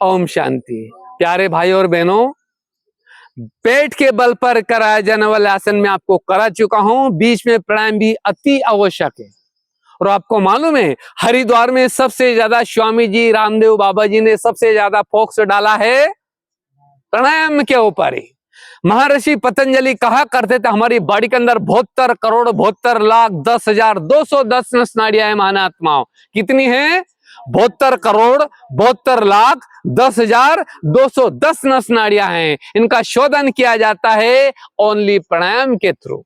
ओम शांति। प्यारे भाई और बहनों, पेट के बल पर कराए जाने वाले आसन में आपको करा चुका हूं। बीच में प्राणायाम भी अति आवश्यक है। और आपको मालूम है, हरिद्वार में सबसे ज्यादा स्वामी जी रामदेव बाबा जी ने सबसे ज्यादा फोकस डाला है प्राणायाम के ऊपर ही। महर्षि पतंजलि कहा करते थे, हमारी बॉडी के अंदर 72 करोड़ 72 लाख 10,210 नस नाड़ियां है। महानात्माओं कितनी है? 72 करोड़ 72 लाख 10,210 नस नाड़ियां हैं। इनका शोधन किया जाता है ओनली प्राणायाम के थ्रू,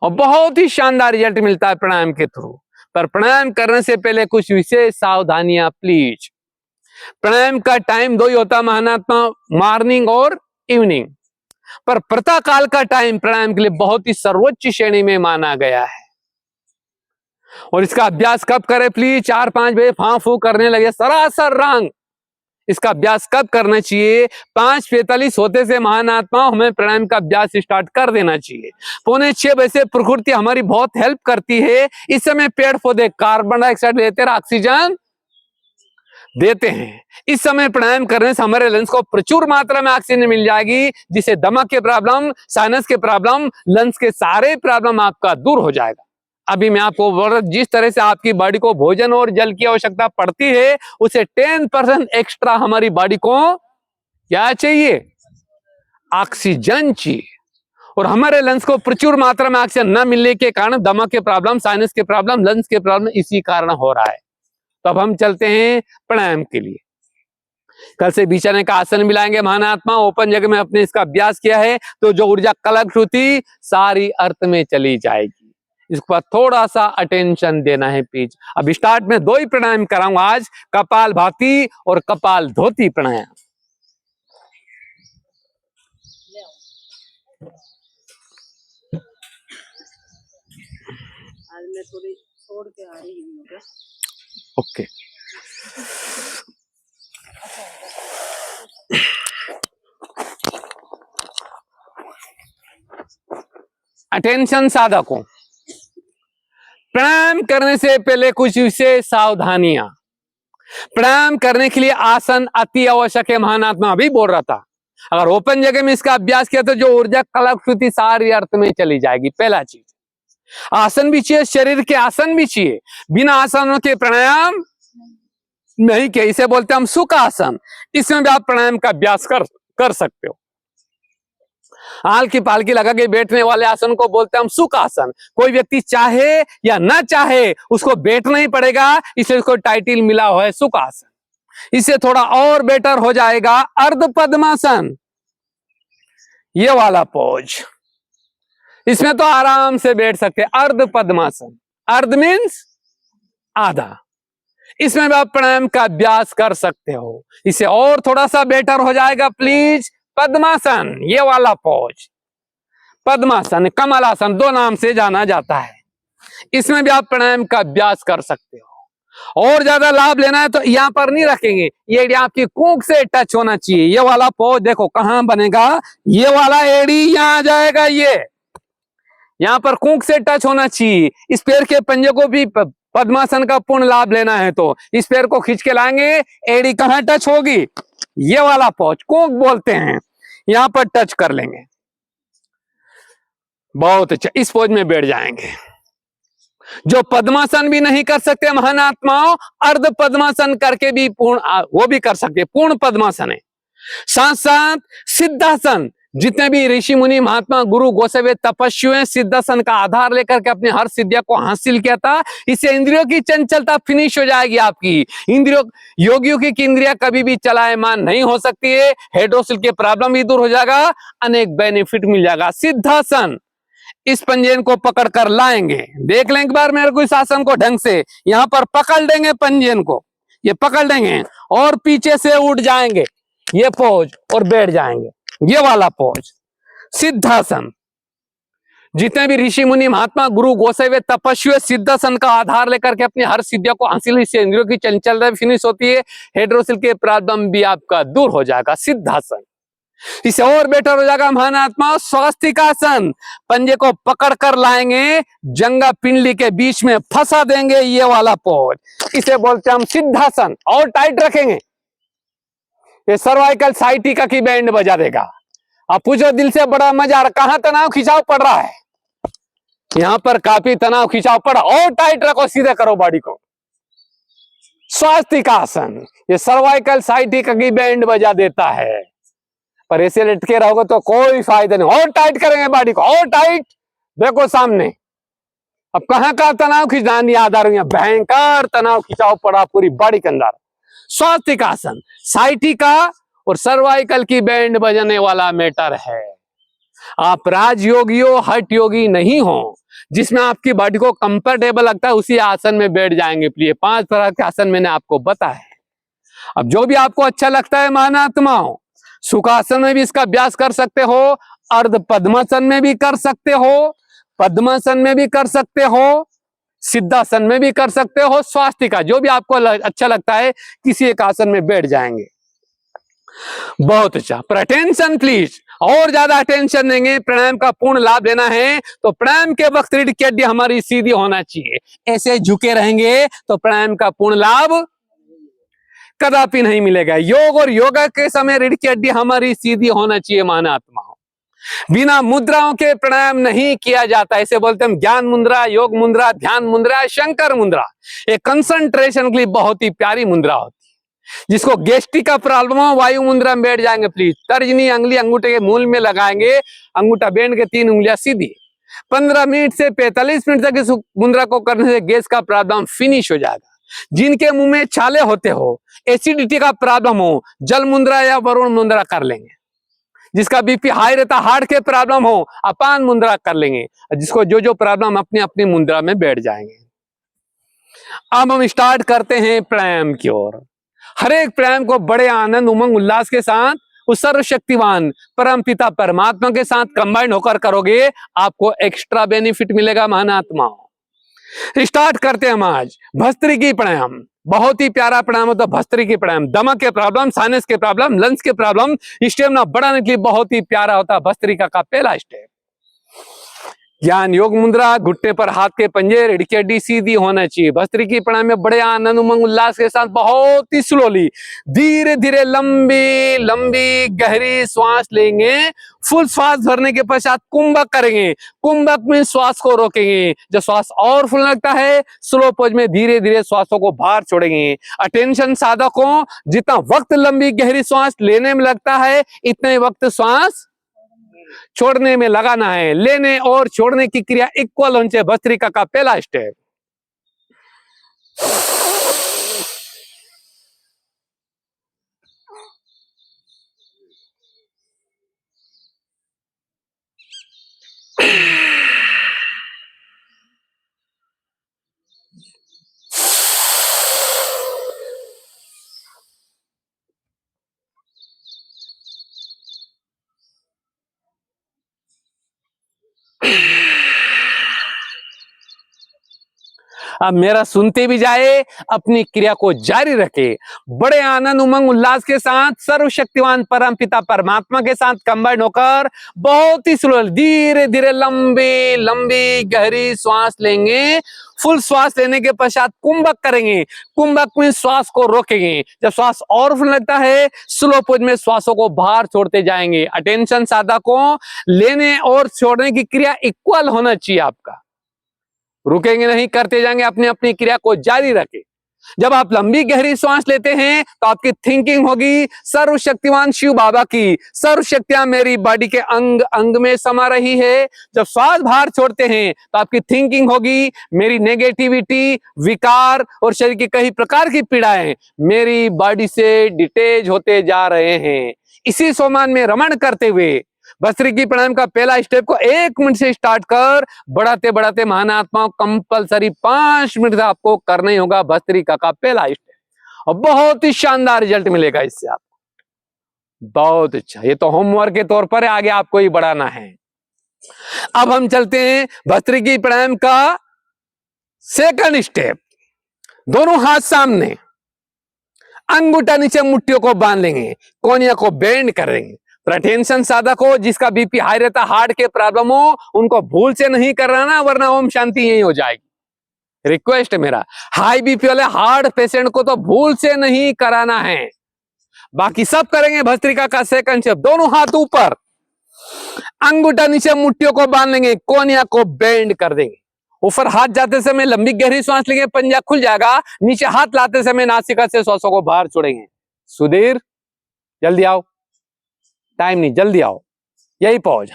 और बहुत ही शानदार रिजल्ट मिलता है प्राणायाम के थ्रू। पर प्राणायाम करने से पहले कुछ विशेष सावधानियां प्लीज। प्राणायाम का टाइम 2 ही होता है महानात्मा, मॉर्निंग और इवनिंग। पर प्रातः काल का टाइम प्राणायाम के लिए बहुत ही सर्वोच्च श्रेणी में माना गया है। और इसका अभ्यास कब करें प्लीज? 4-5 बजे फां फू करने लगे सरासर रंग। इसका अभ्यास कब करना चाहिए? 5:45 होते से महानात्मा हमें प्राणायाम का अभ्यास स्टार्ट कर देना चाहिए। 5:45 बजे से प्रकृति हमारी बहुत हेल्प करती है। इस समय पेड़ पौधे कार्बन डाइऑक्साइड लेते हैं, ऑक्सीजन देते हैं। इस समय प्राणायाम करने से हमारे लंग्स को प्रचुर मात्रा में ऑक्सीजन मिल जाएगी, जिससे दमा के प्रॉब्लम, साइनस के प्रॉब्लम, लंग्स के सारे प्रॉब्लम आपका दूर हो जाएगा। अभी मैं आपको बोल रहा हूं, जिस तरह से आपकी बॉडी को भोजन और जल की आवश्यकता पड़ती है, उसे 10% एक्स्ट्रा हमारी बॉडी को क्या चाहिए? ऑक्सीजन चाहिए। और हमारे लंग्स को प्रचुर मात्रा में ऑक्सीजन न मिलने के कारण दमा के प्रॉब्लम, साइनस के प्रॉब्लम, लंग्स के प्रॉब्लम इसी कारण हो रहा है। तो अब हम चलते हैं प्राणायाम के लिए। कल से बिछाने का आसन मिलाएंगे महानात्मा। ओपन जगह में अपने इसका अभ्यास किया है तो जो ऊर्जा कलेक्ट होती सारी अर्थ में चली जाएगी। इस पर थोड़ा सा अटेंशन देना है प्लीज। अब स्टार्ट में 2 ही प्राणायाम कराऊंगा आज, कपाल भाती और कपाल धोती प्राणायाम। आज मैं थोड़ी छोड़ के आ रही हूँ। ओके। अटेंशन साधकों, प्राणायाम करने से पहले कुछ विशेष सावधानियां। प्राणायाम करने के लिए आसन अति आवश्यक है। महानात्मा अभी बोल रहा था, अगर ओपन जगह में इसका अभ्यास किया तो जो ऊर्जा कलाकृति सारी अर्थ में चली जाएगी। पहला चीज, आसन भी चाहिए, शरीर के आसन भी चाहिए। बिना आसनों के प्राणायाम नहीं किया, इसे बोलते हैं हम सुख आसन। इसमें भी आप प्राणायाम का अभ्यास कर सकते हो। आलकी पालकी लगा के बैठने वाले आसन को बोलते हैं हम सुख आसन। कोई व्यक्ति चाहे या ना चाहे उसको बैठना ही पड़ेगा, इसलिए उसको टाइटल मिला हुआ है सुख आसन। इससे थोड़ा और बेटर हो जाएगा अर्ध पद्मासन, ये वाला पोज। इसमें तो आराम से बैठ सकते हैं। अर्ध पद्मासन, अर्ध मीन्स आधा। इसमें भी आप प्राणायाम का अभ्यास कर सकते हो। इससे और थोड़ा सा बेटर हो जाएगा प्लीज पद्मासन, ये वाला पोज। पद्मासन, कमलासन, 2 नाम से जाना जाता है। इसमें भी आप प्राणायाम का अभ्यास कर सकते हो। और ज्यादा लाभ लेना है तो यहां पर नहीं रखेंगे, ये आपकी कूक से टच होना चाहिए। ये वाला पोज देखो कहां बनेगा, ये वाला एड़ी यहां आ जाएगा। ये यहां पर कूक से टच होना चाहिए। इस पैर के पंजे को भी पद्मासन का पूर्ण लाभ लेना है तो इस पैर को खींच के लाएंगे, एड़ी कहां टच होगी? ये वाला पोज कूक बोलते हैं, यहां पर टच कर लेंगे। बहुत अच्छा, इस पोज में बैठ जाएंगे। जो पद्मासन भी नहीं कर सकते महानात्माओं, अर्ध पद्मासन करके भी पूर्ण वो भी कर सकते, पूर्ण पद्मासन है। साथ साथ सिद्धासन, जितने भी ऋषि मुनि महात्मा गुरु गोसावी तपस्वी हैं, सिद्धासन का आधार लेकर के अपने हर सिद्धियों को हासिल किया था। इससे इंद्रियों की चंचलता फिनिश हो जाएगी आपकी। इंद्रियों, योगियों की इंद्रिया कभी भी चलायमान नहीं हो सकती है। हेडोसिल के प्रॉब्लम भी दूर हो जाएगा, अनेक बेनिफिट मिल जाएगा। सिद्धासन, इस पंजेन को पकड़ कर लाएंगे, देख लें एक बार मेरे को इस आसन को ढंग से। यहां पर पकड़ लेंगे पंजेन को, ये पकड़ लेंगे और पीछे से उठ जाएंगे, ये पोज, और बैठ जाएंगे, ये वाला पोज। सिद्धासन, जितने भी ऋषि मुनि महात्मा गुरु गोसावी तपस्वी सिद्धासन का आधार लेकर के अपनी हर सिद्धियों को हासिल, इससे इंद्रियों की चंचलता फिनिश होती है। हेड्रोसिल के प्रॉब्लम भी आपका दूर हो जाएगा। सिद्धासन इससे और बेटर हो जाएगा महानात्मा स्वास्तिकासन। पंजे को पकड़ कर लाएंगे, जंगा पिंडली के बीच में फंसा देंगे, ये वाला पोज, इसे बोलते हैं हम सिद्धासन। और टाइट रखेंगे, ये सर्वाइकल साइटिका की बैंड बजा देगा। अब पूछो दिल से बड़ा मजा आ रहा, कहां तनाव खिंचाव पड़ रहा है? यहां पर काफी तनाव खिंचाव पड़ा। और टाइट रखो, सीधे करो बॉडी को। स्वास्तिकासन ये सर्वाइकल साइटिका की बैंड बजा देता है। पर ऐसे लटके रहोगे तो कोई फायदा नहीं। और टाइट करेंगे बॉडी को, और टाइट, देखो सामने। अब कहां का तनाव खिंचाव याद आ रही है? भयंकर तनाव खिंचाव पड़ा पूरी बॉडी के अंदर। स्वास्तिकासन साइटिका और सर्वाइकल की बैंड बजाने वाला मैटर है। आप राजयोगी हो, हठ योगी नहीं हो, जिसमें आपकी बॉडी को कंफर्टेबल लगता है उसी आसन में बैठ जाएंगे। प्लीज 5 प्रकार के आसन मैंने आपको बताया है। अब जो भी आपको अच्छा लगता है महानात्माओं, सुखासन में भी इसका अभ्यास कर सकते हो, अर्ध पद्मासन में भी कर सकते हो, पद्मासन में भी कर सकते हो, सिद्धासन में भी कर सकते हो, स्वास्तिका, जो भी आपको अच्छा लगता है किसी एक आसन में बैठ जाएंगे। बहुत अच्छा। पर अटेंशन प्लीज, और ज्यादा अटेंशन देंगे। प्राणायाम का पूर्ण लाभ लेना है तो प्राणायाम के वक्त रीढ़ की हड्डी हमारी सीधी होना चाहिए। ऐसे झुके रहेंगे तो प्राणायाम का पूर्ण लाभ कदापि नहीं मिलेगा। योग और योगा के समय रीढ़ की हड्डी हमारी सीधी होना चाहिए महानात्माओं। बिना मुद्राओं के प्राणायाम नहीं किया जाता। ऐसे बोलते हैं ज्ञान मुद्रा, योग मुद्रा, ध्यान मुद्रा, शंकर मुद्रा। एक कंसंट्रेशन के लिए बहुत ही प्यारी मुद्रा होती है। जिसको गैस्ट्रिक का प्रॉब्लम हो, वायु मुद्रा में बैठ जाएंगे प्लीज। तर्जनी अंगुली अंगूठे के मूल में लगाएंगे, अंगूठा बैंड के 3 उंगलियां सीधी। 15 मिनट से 45 मिनट तक इस मुद्रा को करने से गैस का प्रॉब्लम फिनिश हो जाएगा। जिनके मुंह में छाले होते हो, एसिडिटी का प्रॉब्लम हो, जल मुद्रा या वरुण मुद्रा कर लेंगे। जिसका बीपी हाई रहता, हार्ट के प्रॉब्लम हो, अपान मुद्रा कर लेंगे। जिसको जो जो प्रॉब्लम अपनी अपनी मुद्रा में बैठ जाएंगे। अब हम स्टार्ट करते हैं प्राणायाम की ओर। हर एक प्राणायाम को बड़े आनंद, उमंग, उल्लास के साथ उस सर्वशक्तिवान परम पिता परमात्मा के साथ कंबाइन होकर करोगे, आपको एक्स्ट्रा बेनिफिट मिलेगा महानात्माओं। स्टार्ट करते हैं हम आज भस्त्रिकी प्राणायाम। बहुत ही प्यारा प्राणायाम होता है भस्त्रिकी प्राणायाम। दमा के प्रॉब्लम, साइनस के प्रॉब्लम, लंग्स के प्रॉब्लम, स्टेमिना बढ़ाने के लिए बहुत ही प्यारा होता है भस्त्रिका का पहला स्टेप। ज्ञान योग मुद्रा, घुटने पर हाथ के पंजे, रीढ़ की हड्डी सीधी होना चाहिए। भस्त्रिकी प्राणायाम में बड़े आनंद, उमंग, उल्लास के साथ बहुत ही स्लोली, धीरे धीरे लंबी लंबी गहरी श्वास लेंगे। फुल श्वास भरने के पश्चात कुंभक करेंगे। कुंभक में श्वास को रोकेंगे। जब श्वास और फुल लगता है, स्लो पोज में धीरे धीरे श्वासों को बाहर छोड़ेंगे। अटेंशन साधकों, जितना वक्त लंबी गहरी श्वास लेने में लगता है, इतने वक्त श्वास छोड़ने में लगाना है। लेने और छोड़ने की क्रिया इक्वल होनी चाहिए। भस्त्रिका का पहला स्टेप। अब मेरा सुनते भी जाए, अपनी क्रिया को जारी रखे। बड़े आनंद, उमंग, उल्लास के साथ सर्वशक्तिवान परम पिता परमात्मा के साथ कंबाइन होकर बहुत ही स्लो धीरे धीरे लंबी लंबी गहरी श्वास लेंगे। फुल श्वास लेने के पश्चात कुंभक करेंगे। कुंभक में श्वास को रोकेंगे। जब श्वास और फुल लगता है, स्लो पोज में श्वासों को बाहर छोड़ते जाएंगे। अटेंशन साधकों, लेने और छोड़ने की क्रिया इक्वल होना चाहिए आपका। रुकेंगे नहीं, करते जाएंगे, अपनी अपनी क्रिया को जारी रखें। जब आप लंबी गहरी श्वास लेते हैं तो आपकी थिंकिंग होगी सर्वशक्तिवान शिव बाबा की, सर्वशक्तियां मेरी बॉडी के अंग अंग में समा रही है। जब श्वास बाहर छोड़ते हैं तो आपकी थिंकिंग होगी मेरी नेगेटिविटी, विकार और शरीर की कई प्रकार की पीड़ाएं मेरी बॉडी से डिटेच होते जा रहे हैं। इसी सोमान में रमण करते हुए भस्त्रिकी प्राणायाम का पहला स्टेप को 1 मिनट से स्टार्ट कर बढ़ाते बढ़ाते महानात्माओं कंपलसरी 5 मिनट आपको करना ही होगा। भस्त्रिका का पहला स्टेप और बहुत ही शानदार रिजल्ट मिलेगा इससे आपको। बहुत अच्छा, ये तो होमवर्क के तौर पर आगे आपको ही बढ़ाना है। अब हम चलते हैं भस्त्रिकी प्राणायाम का सेकंड स्टेप। दोनों हाथ सामने, अंगूठा नीचे मुट्ठियों को बांध लेंगे, कोनिया को बेंड करेंगे। प्रेटेंशन साधक हो, जिसका बीपी हाई रहता, हार्ट के प्रॉब्लम हो, उनको भूल से नहीं करना ना, वरना ओम शांति यही हो जाएगी। रिक्वेस्ट है मेरा, हाई बीपी वाले हार्ट पेशेंट को तो भूल से नहीं कराना है, बाकी सब करेंगे। भस्त्रिका का सेकंड स्टेप, दोनों हाथ ऊपर, अंगूठा नीचे मुट्ठियों को बांध लेंगे, कोनिया को बेंड कर देंगे। ऊपर हाथ जाते समय लंबी गहरी सांस लेंगे, पंजा खुल जाएगा। नीचे हाथ लाते समय नासिका से श्वासों को बाहर छोड़ेंगे। सुधीर जल्दी आओ, टाइम नहीं, जल्दी आओ, यही पहुंच।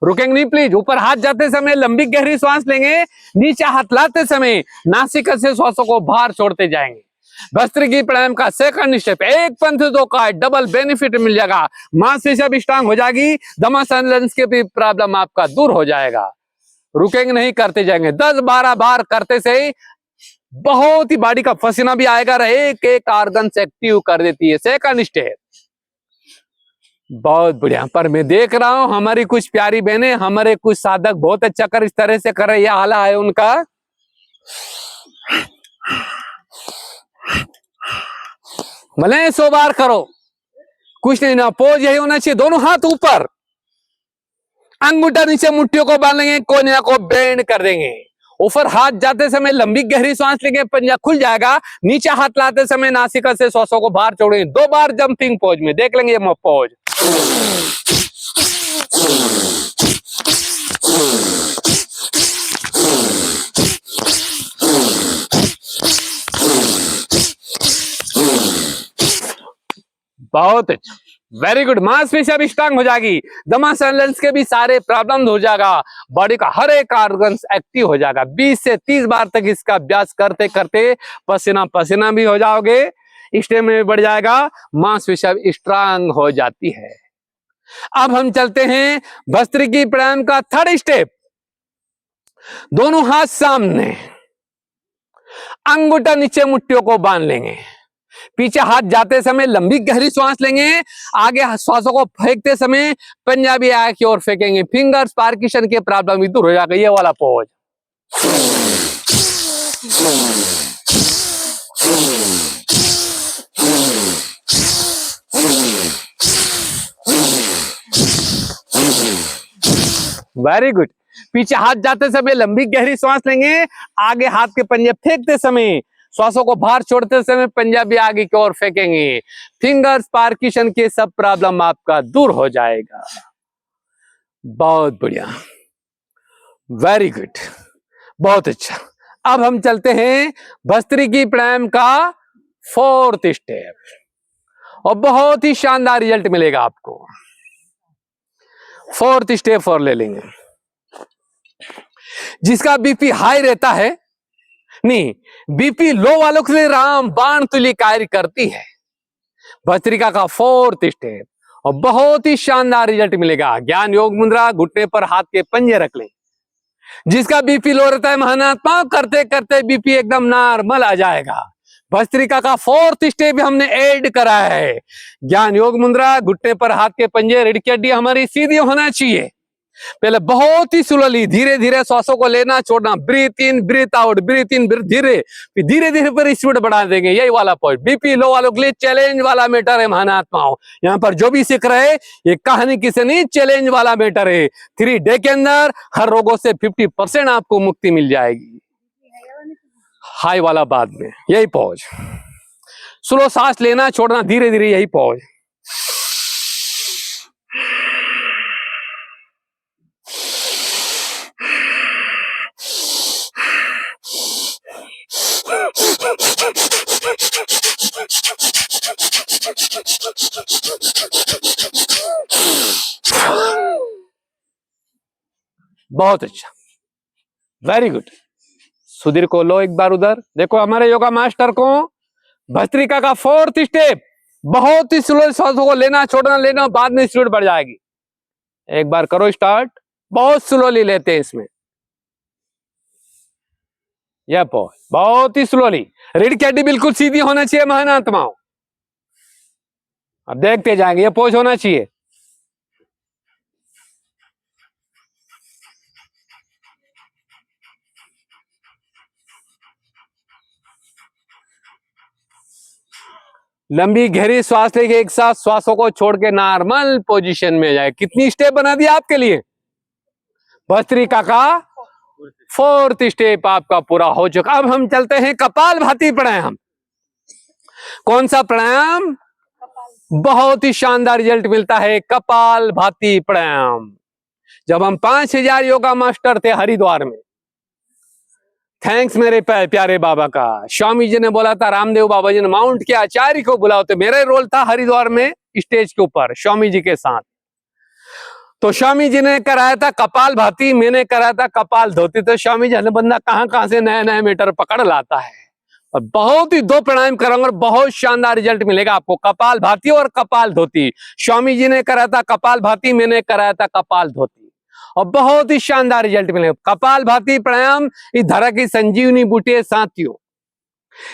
रुकेंगे नहीं प्लीज। ऊपर हाथ जाते समय लंबी गहरी सांस लेंगे, नीचे हाथ लाते समय नासिका से श्वासों को बाहर छोड़ते जाएंगे। भस्त्रिकी प्राणायाम का सेकंड स्टेप, एक पंथ दो का डबल बेनिफिट मिल जाएगा। मांसपेशियां भी स्ट्रांग हो जाएगी, दमा लंग्स के भी प्रॉब्लम आपका दूर हो जाएगा। रुकेंगे नहीं, करते जाएंगे। 10-12 बार करते से ही बहुत ही बॉडी का पसीना भी आएगा, एक एक ऑर्गन से एक्टिव कर देती है। सेकंड स्टेप बहुत बढ़िया। पर मैं देख रहा हूं हमारी कुछ प्यारी बहनें, हमारे कुछ साधक बहुत अच्छा कर इस तरह से कर रहे, यह हाला है उनका। भले 100 बार करो, कुछ नहीं ना, पोज यही होना चाहिए। दोनों हाथ ऊपर, अंगूठा नीचे मुट्ठियों को बांध लेंगे, कोनिया को बेंड कर देंगे। ऊपर हाथ जाते समय लंबी गहरी सांस लेंगे, पंजा खुल जाएगा। नीचे हाथ लाते समय नासिका से श्वासों को बाहर छोड़ेंगे। 2 बार जंपिंग पोज में देख लेंगे ये पोज। बहुत अच्छा, वेरी गुड। मांसपेशियां भी स्ट्रांग हो जाएगी, दमा लंग्स के भी सारे प्रॉब्लम हो जाएगा, बॉडी का हर एक ऑर्गन एक्टिव हो जाएगा। 20 से 30 बार तक इसका अभ्यास करते करते पसीना पसीना भी हो जाओगे, स्टेमिना भी बढ़ जाएगा, मांसपेशियां भी स्ट्रांग हो जाती है। अब हम चलते हैं भस्त्रिकी प्राणायाम का थर्ड स्टेप। दोनों हाथ सामने, अंगूठा नीचे मुट्ठियों को बांध लेंगे, पीछे हाथ जाते समय लंबी गहरी सांस लेंगे, आगे श्वासों को फेंकते समय पंजाबी आय की ओर फेंकेंगे। फिंगर्स पार्किशन के प्रॉब्लम भी दूर हो जाएगा। ये वाला पोज। Very good. पीछे हाथ जाते समय लंबी गहरी सांस लेंगे, आगे हाथ के पंजे फेंकते समय, श्वासों को बाहर छोड़ते समय पंजाबी आगे की ओर फेंकेंगे। फिंगर्स पार्किशन के सब प्रॉब्लम आपका दूर हो जाएगा। बहुत बढ़िया, वेरी गुड, बहुत अच्छा। अब हम चलते हैं भस्त्रिकी प्राणायाम का फोर्थ स्टेप, और बहुत ही शानदार रिजल्ट मिलेगा आपको। फोर्थ स्टेप और ले लेंगे। जिसका बीपी हाई रहता है, नहीं, बीपी लो वालों के लिए राम बाण तुल्य कार्य करती है भस्त्रिका का फोर्थ स्टेप, और बहुत ही शानदार रिजल्ट मिलेगा। ज्ञान योग मुद्रा, घुटने पर हाथ के पंजे रख लें। जिसका बीपी लो रहता है, महानात्मा करते करते बीपी एकदम नॉर्मल आ जाएगा। भस्त्रिका का फोर्थ स्टेप हमने ऐड करा है। ज्ञान योग मुद्रा, घुटने पर हाथ के पंजे, रीढ़ की हड्डी हमारी सीधी होना चाहिए। पहले बहुत ही स्लोली धीरे धीरे श्वासों को लेना छोड़ना, ब्रीथ इन ब्रीथ आउट, ब्रीथ इन ब्रीथ, धीरे धीरे पर स्पीड बढ़ा देंगे। यही वाला पॉइंट बीपी लो वालों के लिए चैलेंज वाला मैटर है। महानात्माओं, यहाँ पर जो भी सीख रहे, ये कहानी किसी नहीं, चैलेंज वाला मैटर है। 3 डे के अंदर हर रोगों से 50% आपको मुक्ति मिल जाएगी। हाई वाला बाद में, यही पॉज। स्लो सांस लेना छोड़ना धीरे धीरे, यही पॉज। बहुत अच्छा, वेरी गुड। सुधीर को लो एक बार उधर देखो, हमारे योगा मास्टर को। भस्त्रिका का फोर्थ स्टेप, बहुत ही स्लो श्वासों को लेना छोड़ना, लेना, बाद में स्पीड बढ़ जाएगी। एक बार करो स्टार्ट, बहुत स्लोली लेते हैं इसमें। यह पॉज बहुत ही स्लोली, रीढ़ की हड्डी बिल्कुल सीधी होना चाहिए महानात्माओं। अब देखते जाएंगे, यह पोज होना चाहिए। लंबी गहरी श्वास लेके एक साथ श्वासों को छोड़ के नॉर्मल पोजीशन में जाए। कितनी स्टेप बना दी आपके लिए भस्त्रिका का? 4th स्टेप आपका पूरा हो चुका। अब हम चलते हैं कपाल भाती प्राणायाम। कौन सा प्राणायाम? बहुत ही शानदार रिजल्ट मिलता है कपाल भाती प्राणायाम। जब हम 5000 योगा मास्टर थे हरिद्वार में, थैंक्स मेरे प्यारे बाबा का। स्वामी जी ने बोला था रामदेव बाबा जी ने माउंट के आचार्य को बुलाओ, तो मेरा रोल था हरिद्वार में स्टेज के ऊपर स्वामी जी के साथ। तो स्वामी जी ने कराया था कपाल भाती, मैंने कराया था कपाल धोती। तो स्वामी जी ने बंदा कहां से नया नया मीटर पकड़ लाता है। और बहुत ही 2 प्राणायाम कराऊंगा और बहुत शानदार रिजल्ट मिलेगा आपको, कपाल भाती और कपाल धोती। स्वामी जी ने कराया था कपाल भाती, मैंने कराया था कपाल धोती, और बहुत ही शानदार रिजल्ट मिलेगा। कपाल भाती प्राणायाम इस धरा की संजीवनी बूटी है साथियों।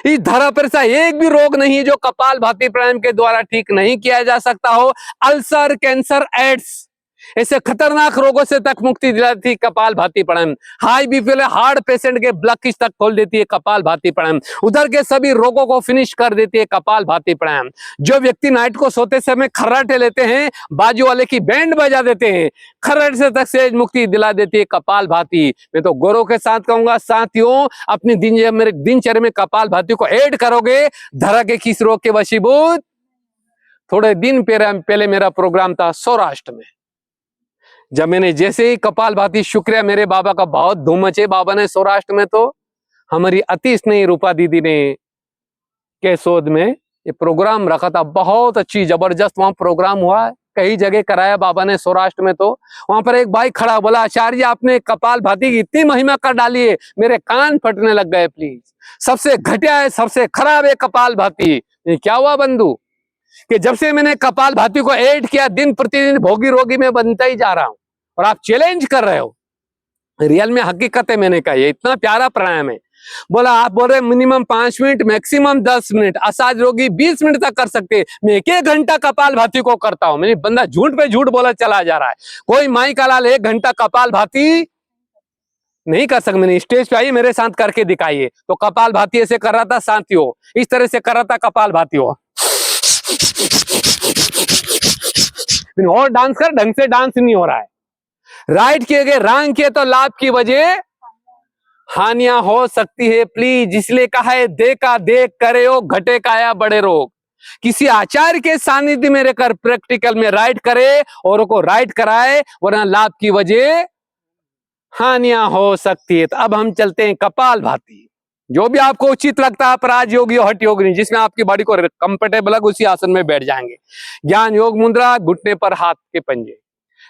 इस धरा पर सा एक भी रोग नहीं है जो कपाल भाती प्राणायाम के द्वारा ठीक नहीं किया जा सकता हो। अल्सर, कैंसर, एड्स, ऐसे खतरनाक रोगों से तक मुक्ति दिलाती है कपाल भाती प्राणायाम। हाई बीपी वाले हार्ट पेशेंट के ब्लड किस तक खोल देती है कपाल भाती प्राणायाम। उधर के सभी रोगों को फिनिश कर देती है कपाल भाती प्राणायाम। जो व्यक्ति नाइट को सोते समय खर्राटे लेते हैं, बाजू वाले की बैंड बजा देते हैं, खर्राटे से तक से मुक्ति दिला देती है कपाल भाती। मैं तो गौरव के साथ कहूंगा साथियों, अपनी दिनचर्या में कपाल भाती को ऐड करोगे, धरा के किस रोग के वशीभूत। थोड़े दिन पहले मेरा प्रोग्राम था सौराष्ट्र में। जब मैंने जैसे ही कपाल भाती, शुक्रिया मेरे बाबा का, बहुत धूम मचे बाबा ने सौराष्ट्र में। तो हमारी अति स्नेही रूपा दीदी ने केसोद में ये प्रोग्राम रखा था, बहुत अच्छी जबरदस्त वहां प्रोग्राम हुआ। कई जगह कराया बाबा ने सौराष्ट्र में। तो वहां पर एक भाई खड़ा बोला, आचार्य आपने कपाल भाती की इतनी महिमा कर डाली है, मेरे कान फटने लग गए। प्लीज, सबसे घटिया है, सबसे खराब है कपाल भाती। क्या हुआ बंधु कि जब से मैंने कपाल भाती को ऐड किया, दिन प्रतिदिन भोगी रोगी में बनता ही जा रहा हूं। और आप चैलेंज कर रहे हो, रियल में हकीकत है। मैंने कहा ये इतना प्यारा प्राणायाम है। बोला आप बोल रहे मिनिमम 5 मिनट, मैक्सिमम 10 मिनट, असाज रोगी 20 मिनट तक कर सकते हैं। मैं 1 घंटा कपाल भाती को करता हूं। मेरी बंदा झूठ पे झूठ बोला चला जा रहा है। कोई माई का लाल 1 घंटा कपाल भाती नहीं कर सकता। मैंने स्टेज पे आइए मेरे साथ करके दिखाइए। तो कपाल भाती ऐसे कर रहा था साथियों, इस तरह से कर रहा था कपाल भाती हो। और डांस कर, ढंग से डांस नहीं हो रहा है। राइट किए गए, रॉन्ग किए तो लाभ की वजह हानियां हो सकती है। प्लीज, इसलिए कहा है देखा देख करे हो, घटे काया बड़े रोग। किसी आचार्य के सानिध्य में रहकर प्रैक्टिकल में राइट करे और को राइट कराए, वरना लाभ की वजह हानियां हो सकती है। तो अब हम चलते हैं कपाल भाती। जो भी आपको उचित लगता है, पर आज योगी हो हट योग नहीं, जिसमें आपकी बॉडी को कंफर्टेबल लगे उसी आसन में बैठ जाएंगे। ज्ञान योग मुद्रा, घुटने पर हाथ के पंजे।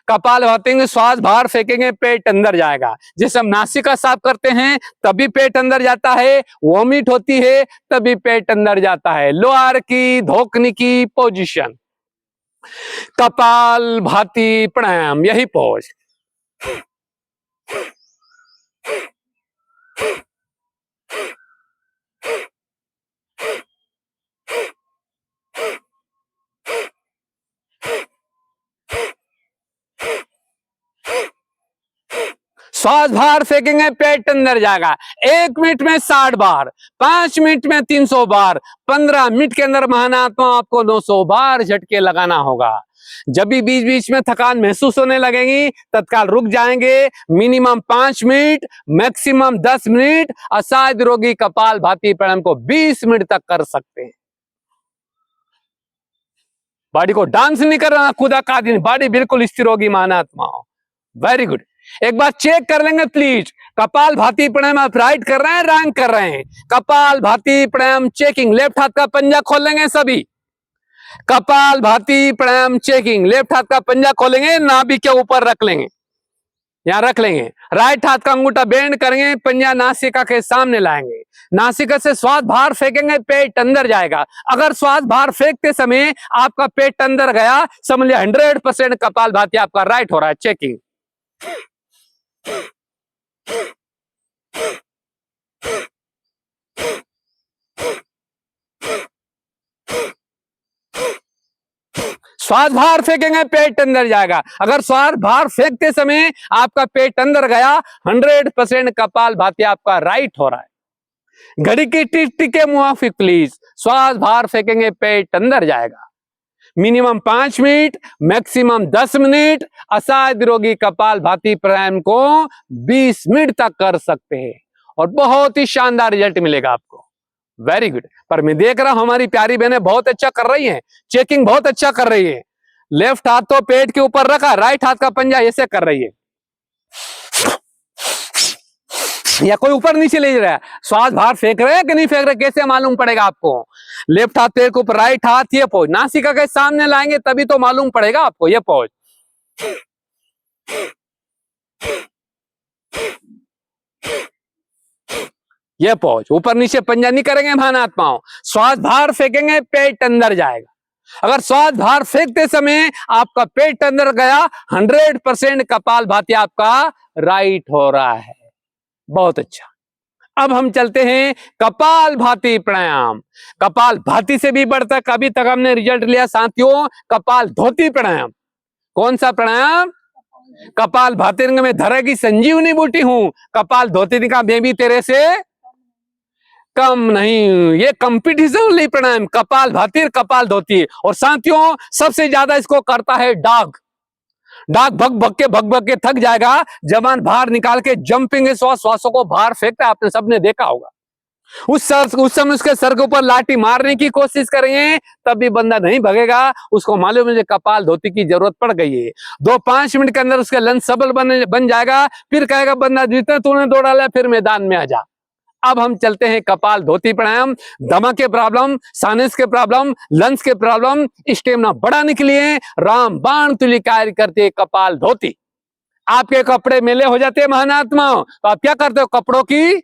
कपाल भातेंगे, श्वास बाहर फेंकेंगे, पेट अंदर जाएगा। जैसे हम नासिका साफ करते हैं तभी पेट अंदर जाता है, वॉमिट होती है तभी पेट अंदर जाता है। लोअर की धोकनी की पोजीशन, कपाल भाती प्राणायाम, यही पोज। श्वास बाहर फेंकेंगे, पेट अंदर जाएगा। 1 मिनट में 60 बार, 5 मिनट में 300 बार, 15 मिनट के अंदर महानात्मा आपको 900 बार झटके लगाना होगा। जब भी बीच बीच में थकान महसूस होने लगेगी, तत्काल रुक जाएंगे। Minimum 5 minute, maximum 10 minute. असाध्य रोगी कपाल भाती प्राणायाम को 20 मिनट तक कर सकते हैं। बॉडी को डांस नहीं कर रहा, खुदा का दिन, बॉडी बिल्कुल स्थिर होगी महानात्मा। Very good. एक बार चेक कर लेंगे प्लीज, कपाल भाती प्राणायाम आप राइट कर रहे हैं, रॉन्ग कर रहे हैं। कपाल भाती प्राणायाम चेकिंग, लेफ्ट हाथ का पंजा खोल लेंगे सभी। कपाल भाती प्राणायाम चेकिंग, लेफ्ट हाथ का पंजा खोलेंगे, नाभि के ऊपर रख लेंगे, यहां रख लेंगे। राइट हाथ का अंगूठा बेंड करेंगे, पंजा नासिका के सामने लाएंगे। नासिका से श्वास बाहर फेंकेंगे, पेट अंदर जाएगा। अगर श्वास बाहर फेंकते समय आपका पेट अंदर गया, समझ लिया 100% कपाल भाती आपका राइट हो रहा है। चेकिंग। श्वास बाहर फेंकेंगे, पेट अंदर जाएगा। अगर श्वास बाहर फेंकते समय आपका पेट अंदर गया, 100% कपाल भाती आपका राइट हो रहा है। घड़ी की टिक टिक के मुआफिक प्लीज श्वास बाहर फेंकेंगे, पेट अंदर जाएगा। Minimum 5 minute, maximum 10 minute. असाध्य रोगी कपाल भाती प्राणायाम को 20 मिनट तक कर सकते हैं और बहुत ही शानदार रिजल्ट मिलेगा आपको। Very good. पर मैं देख रहा हूं हमारी प्यारी बहनें बहुत अच्छा कर रही हैं, चेकिंग बहुत अच्छा कर रही है। लेफ्ट हाथ तो पेट के ऊपर रखा, राइट हाथ का पंजा ऐसे कर रही है, या कोई ऊपर नीचे ले रहा है। श्वास बाहर फेंक रहे हैं कि नहीं फेंक रहे, कैसे मालूम पड़ेगा आपको? लेफ्ट हाथ पेट के ऊपर, राइट हाथ, ये पोज नासिका के सामने लाएंगे तभी तो मालूम पड़ेगा आपको। ये पोज, ये पोज, ऊपर नीचे पंजा नहीं करेंगे महानात्माओं। श्वास बाहर फेंकेंगे, पेट अंदर जाएगा। अगर श्वास बाहर फेंकते समय आपका पेट अंदर गया, 100% कपाल भाती आपका राइट हो रहा है। बहुत अच्छा। अब हम चलते हैं कपाल भाती प्राणायाम। कपाल भाती से भी बढ़कर अभी तक हमने रिजल्ट लिया साथियों, कपाल धोती प्राणायाम। कौन सा प्राणायाम? कपाल भाती रंग में धरेगी संजीवनी बूटी हूं, कपाल धोती का मैं भी तेरे से कम नहीं। ये कंपटीशन प्राणायाम, कपाल भाती कपाल धोती। और साथियों सबसे ज्यादा इसको करता है डाग। डाग भग भग के थक जाएगा, जबान बाहर निकाल के जंपिंग श्वासों को बाहर फेंकता है, आपने सबने देखा होगा। उस समय उसके सर के ऊपर लाठी मारने की कोशिश करेंगे तब भी बंदा नहीं भगेगा, उसको मालूम मुझे कपाल धोती की जरूरत पड़ गई है। 2-5 मिनट के अंदर उसका लंस सबल बन जाएगा, फिर कहेगा बंदा जितना तूने दौड़ा लिया फिर मैदान में आ जा। अब हम चलते हैं कपाल धोती प्राणायाम। दमा के प्रॉब्लम, साइनस के प्रॉब्लम, लंग्स के प्रॉब्लम, स्टेमिना बढ़ाने के लिए राम बाण तुल्य कार्य करते हैं कपाल धोती। आपके कपड़े मेले हो जाते हैं महानात्माओं, तो आप क्या करते हो? कपड़ों की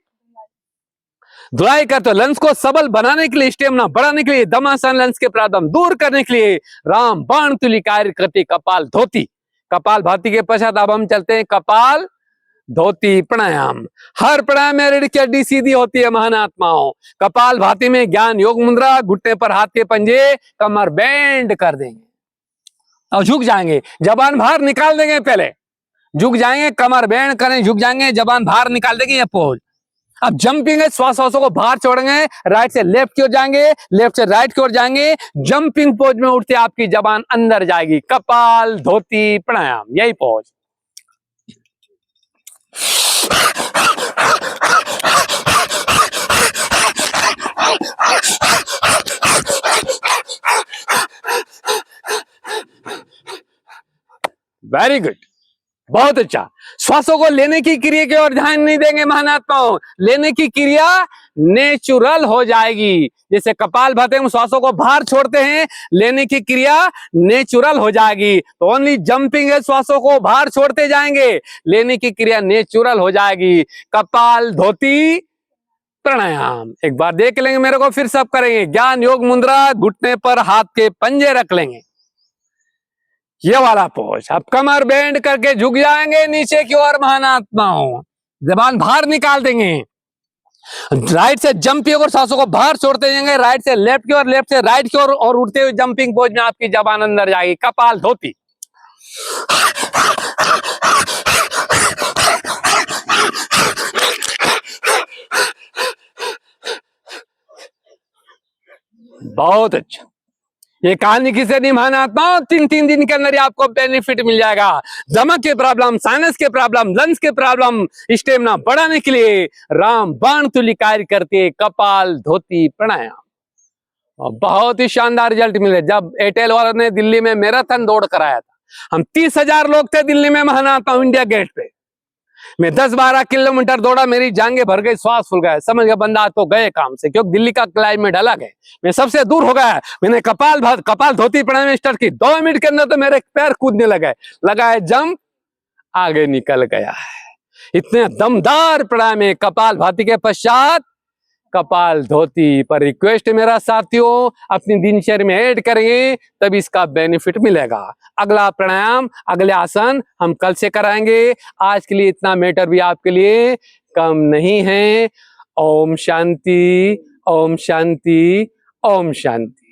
धुलाई करते हो। लंग्स को सबल बनाने के लिए, स्टेमिना बढ़ाने के लिए, दमासन लंग्स के प्रॉब्लम दूर करने के लिए राम बाण तुल्य कार्य करते कपाल धोती। कपाल भाती के पश्चात अब हम चलते हैं कपाल धोती प्राणायाम। हर प्राणायाम में रीढ़ की हड्डी सीधी होती है महानात्माओं। कपाल भाती में ज्ञान योग मुद्रा, घुटने पर हाथ के पंजे, कमर बेंड कर देंगे और झुक जाएंगे, जबान बाहर निकाल देंगे। पहले झुक जाएंगे, कमर बेंड करें, झुक जाएंगे, जबान बाहर निकाल देंगे। ये पोज। अब जंपिंग है, श्वासों को बाहर छोड़ेंगे, राइट से लेफ्ट की ओर जाएंगे, लेफ्ट से राइट की ओर जाएंगे। जंपिंग पोज में उठते आपकी जबान अंदर जाएगी। कपाल धोती प्राणायाम, यही पोज। वेरी गुड, बहुत अच्छा। श्वासों को लेने की क्रिया की ओर ध्यान नहीं देंगे महानात्माओं, लेने की क्रिया नेचुरल हो जाएगी। जैसे कपाल भाती में श्वासों को बाहर छोड़ते हैं, लेने की क्रिया नेचुरल हो जाएगी। तो ओनली जंपिंग है, श्वासों को बाहर छोड़ते जाएंगे, लेने की क्रिया नेचुरल हो जाएगी। कपाल धोती प्राणायाम एक बार देख लेंगे मेरे को, फिर सब करेंगे। ज्ञान योग मुद्रा, घुटने पर हाथ के पंजे रख लेंगे, ये वाला पोज। अब कमर बेंड करके झुक जाएंगे नीचे की ओर महानात्माओं, जबान बाहर निकाल देंगे। राइट से जंपिंग और सांसों को बाहर छोड़ते जाएंगे, राइट से लेफ्ट की ओर, लेफ्ट से राइट की ओर, और उठते हुए जंपिंग पोज में आपकी जबान अंदर जाएगी। कपाल धोती। बहुत अच्छा। ये कहानी किसे नहीं महानात्मा, 3 दिन के अंदर ही आपको बेनिफिट मिल जाएगा। दमा के प्रॉब्लम, साइनस के प्रॉब्लम, लंग्स के प्रॉब्लम, स्टेमिना बढ़ाने के लिए राम बाण तुल्य कार्य करते कपाल धोती प्राणायाम। और बहुत ही शानदार रिजल्ट मिले। जब एयरटेल वालों ने दिल्ली में मैराथन दौड़ कराया था, हम 30,000 लोग थे दिल्ली में महानात्मा इंडिया गेट पे। मैं 10-12 किलोमीटर दौड़ा, मेरी जांघें भर गई, श्वास फूल गया, समझ गया बंदा तो गए काम से, क्योंकि दिल्ली का क्लाइमेट अलग है। मैं सबसे दूर हो गया। मैंने कपाल धोती प्राणायाम स्टार्ट की, 2 मिनट के अंदर तो मेरे पैर कूदने लगा है जंप, आगे निकल गया है। इतने दमदार प्राणायाम है। कपाल भाती के पश्चात कपाल धोती पर रिक्वेस्ट मेरा साथियों, अपनी दिनचर्या में ऐड करेंगे तब इसका बेनिफिट मिलेगा। अगला प्राणायाम, अगले आसन हम कल से कराएंगे। आज के लिए इतना मैटर भी आपके लिए कम नहीं है। ओम शांति, ओम शांति, ओम शांति।